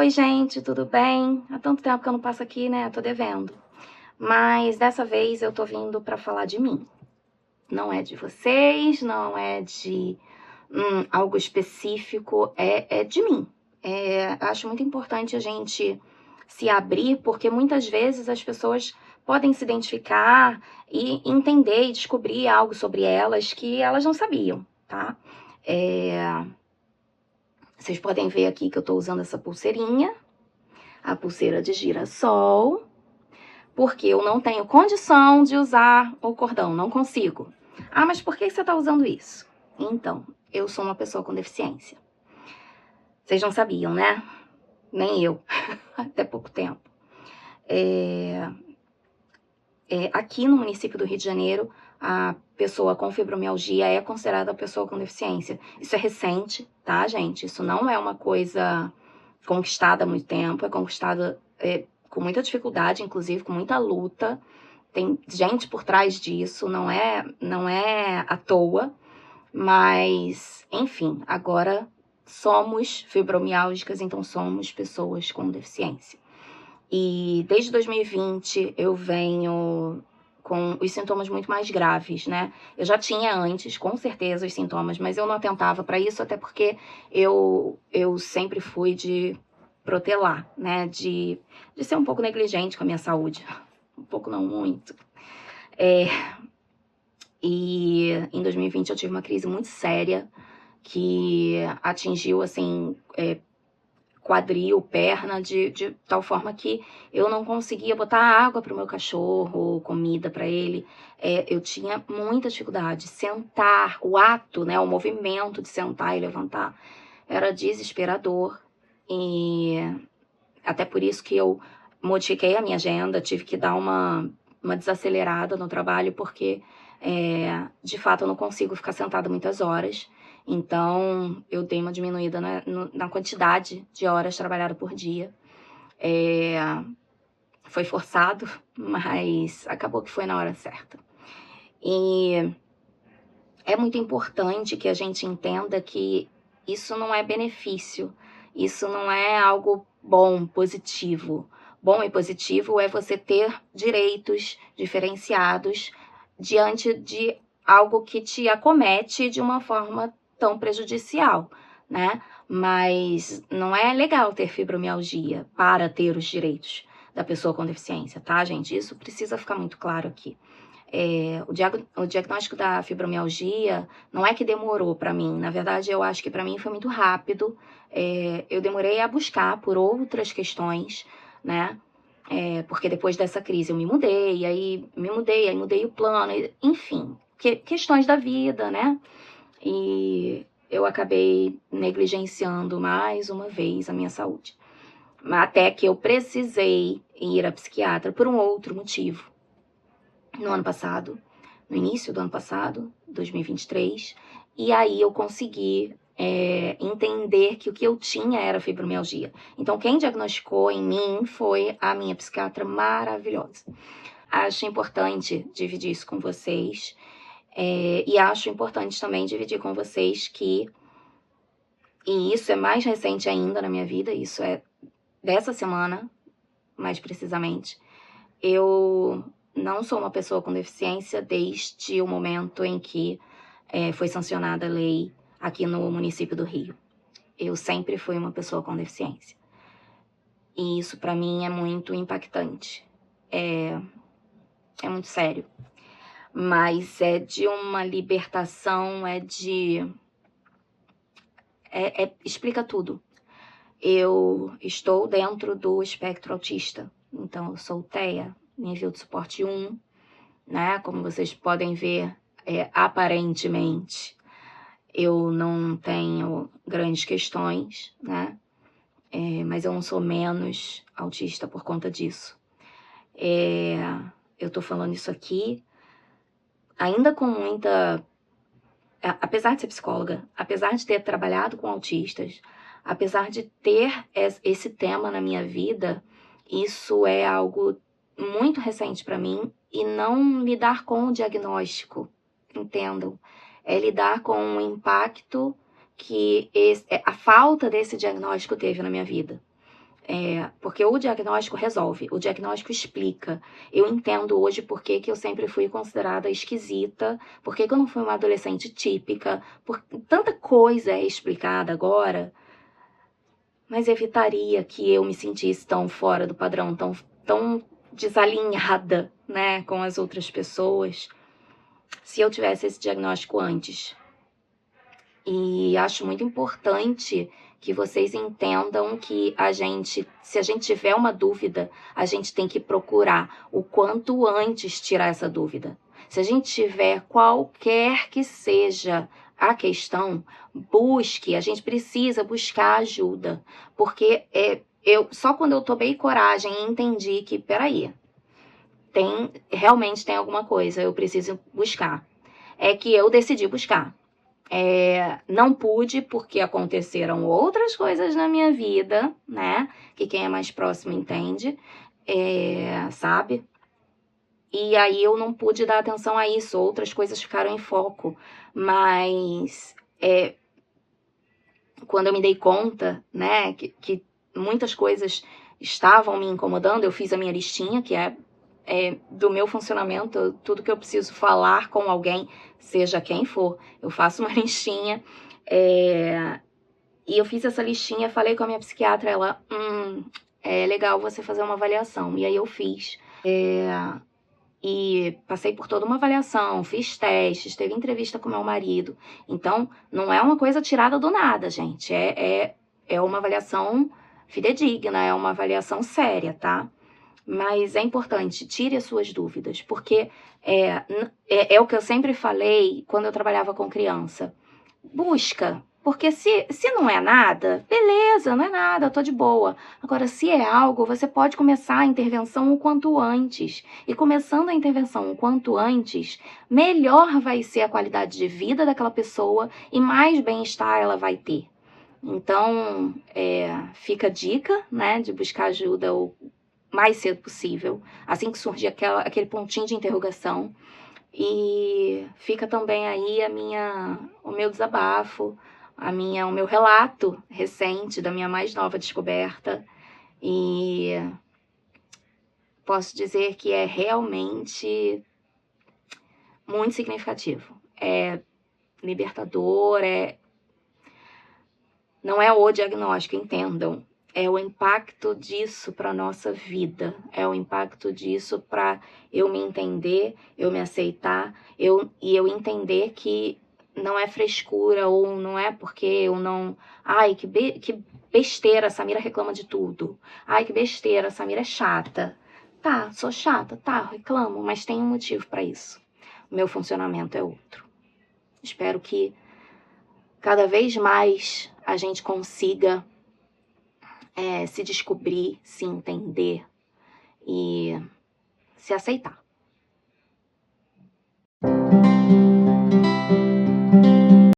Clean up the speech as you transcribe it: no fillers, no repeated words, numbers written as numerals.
Oi, gente, tudo bem? Há tanto tempo que eu não passo aqui, né? Tô devendo. Mas dessa vez eu tô vindo pra falar de mim. Não é de vocês, não é de algo específico, é de mim. Acho muito importante a gente se abrir, porque muitas vezes as pessoas podem se identificar e entender e descobrir algo sobre elas que elas não sabiam, tá? Vocês podem ver aqui que eu tô usando essa pulseirinha, a pulseira de girassol, porque eu não tenho condição de usar o cordão, não consigo. Ah, mas por que você tá usando isso? Então, eu sou uma pessoa com deficiência. Vocês não sabiam, né? Nem eu, até pouco tempo. Aqui no município do Rio de Janeiro, a pessoa com fibromialgia é considerada pessoa com deficiência. Isso é recente, tá, gente? Isso não é uma coisa conquistada há muito tempo, é conquistada com muita dificuldade, inclusive com muita luta. Tem gente por trás disso, não é à toa, mas, enfim, agora somos fibromialgicas, então somos pessoas com deficiência. E desde 2020 eu venho com os sintomas muito mais graves, né? Eu já tinha antes, com certeza, os sintomas, mas eu não atentava para isso, até porque eu sempre fui de protelar, né? De ser um pouco negligente com a minha saúde. Um pouco, não muito. E em 2020 eu tive uma crise muito séria que atingiu, assim, quadril, perna, de tal forma que eu não conseguia botar água para o meu cachorro, comida para ele. Eu tinha muita dificuldade. Sentar, o ato, né, o movimento de sentar e levantar era desesperador. E até por isso que eu modifiquei a minha agenda, tive que dar uma desacelerada no trabalho, porque de fato eu não consigo ficar sentada muitas horas. Então, eu dei uma diminuída na quantidade de horas trabalhadas por dia. Foi forçado, mas acabou que foi na hora certa. E é muito importante que a gente entenda que isso não é benefício, isso não é algo bom, positivo. Bom e positivo é você ter direitos diferenciados diante de algo que te acomete de uma forma tão prejudicial, né? Mas não é legal ter fibromialgia para ter os direitos da pessoa com deficiência, tá, gente? Isso precisa ficar muito claro aqui. O diagnóstico da fibromialgia não é que demorou para mim. Na verdade, eu acho que para mim foi muito rápido. Eu demorei a buscar por outras questões, né? Porque depois dessa crise eu me mudei, aí mudei o plano, enfim, questões da vida, né? E eu acabei negligenciando mais uma vez a minha saúde. Até que eu precisei ir à psiquiatra por um outro motivo. No ano passado, no início do ano passado, 2023, e aí eu consegui entender que o que eu tinha era fibromialgia. Então, quem diagnosticou em mim foi a minha psiquiatra maravilhosa. Acho importante dividir isso com vocês, e acho importante também dividir com vocês que, e isso é mais recente ainda na minha vida, isso é dessa semana, mais precisamente, eu não sou uma pessoa com deficiência desde o momento em que foi sancionada a lei aqui no município do Rio. Eu sempre fui uma pessoa com deficiência. E isso para mim é muito impactante. É muito sério. Mas é de uma libertação, explica tudo. Eu estou dentro do espectro autista. Então, eu sou TEA, nível de suporte 1, né? Como vocês podem ver, aparentemente, eu não tenho grandes questões, né? Mas eu não sou menos autista por conta disso. Eu tô falando isso aqui ainda com muita... Apesar de ser psicóloga, apesar de ter trabalhado com autistas, apesar de ter esse tema na minha vida, isso é algo muito recente para mim, e não lidar com o diagnóstico, entendam? É lidar com o impacto que a falta desse diagnóstico teve na minha vida. Porque o diagnóstico resolve, o diagnóstico explica. Eu entendo hoje por que eu sempre fui considerada esquisita, por que eu não fui uma adolescente típica, tanta coisa é explicada agora, mas evitaria que eu me sentisse tão fora do padrão, tão desalinhada, né, com as outras pessoas, se eu tivesse esse diagnóstico antes. E acho muito importante que vocês entendam que se a gente tiver uma dúvida, a gente tem que procurar o quanto antes tirar essa dúvida. Se a gente tiver qualquer que seja a questão, a gente precisa buscar ajuda. Porque só quando eu tomei coragem e entendi que, peraí, realmente tem alguma coisa, eu preciso buscar. É que eu decidi buscar. Não pude porque aconteceram outras coisas na minha vida, né? Que quem é mais próximo entende, sabe? E aí eu não pude dar atenção a isso, outras coisas ficaram em foco. Mas quando eu me dei conta, né, que muitas coisas estavam me incomodando, eu fiz a minha listinha, que é do meu funcionamento, tudo que eu preciso falar com alguém, seja quem for, eu faço uma listinha, e eu fiz essa listinha, falei com a minha psiquiatra, ela, é legal você fazer uma avaliação, e aí eu fiz, e passei por toda uma avaliação, fiz testes, teve entrevista com meu marido, então não é uma coisa tirada do nada, gente, é uma avaliação fidedigna, é uma avaliação séria, tá? Mas é importante, tire as suas dúvidas, porque é o que eu sempre falei quando eu trabalhava com criança. Busca, porque se não é nada, beleza, não é nada, eu tô de boa. Agora, se é algo, você pode começar a intervenção o quanto antes. E começando a intervenção o quanto antes, melhor vai ser a qualidade de vida daquela pessoa e mais bem-estar ela vai ter. Então, fica a dica, né, de buscar ajuda o mais cedo possível, assim que surgir aquele pontinho de interrogação. E fica também aí o meu desabafo, o meu relato recente da minha mais nova descoberta. E posso dizer que é realmente muito significativo. É libertador, não é o diagnóstico, entendam. É o impacto disso para a nossa vida, é o impacto disso para eu me entender, eu me aceitar, e eu entender que não é frescura, ou não é porque eu não... Ai, que besteira, a Samira reclama de tudo. Ai, que besteira, a Samira é chata. Tá, sou chata, tá, reclamo, mas tem um motivo para isso. O meu funcionamento é outro. Espero que cada vez mais a gente consiga se descobrir, se entender e se aceitar.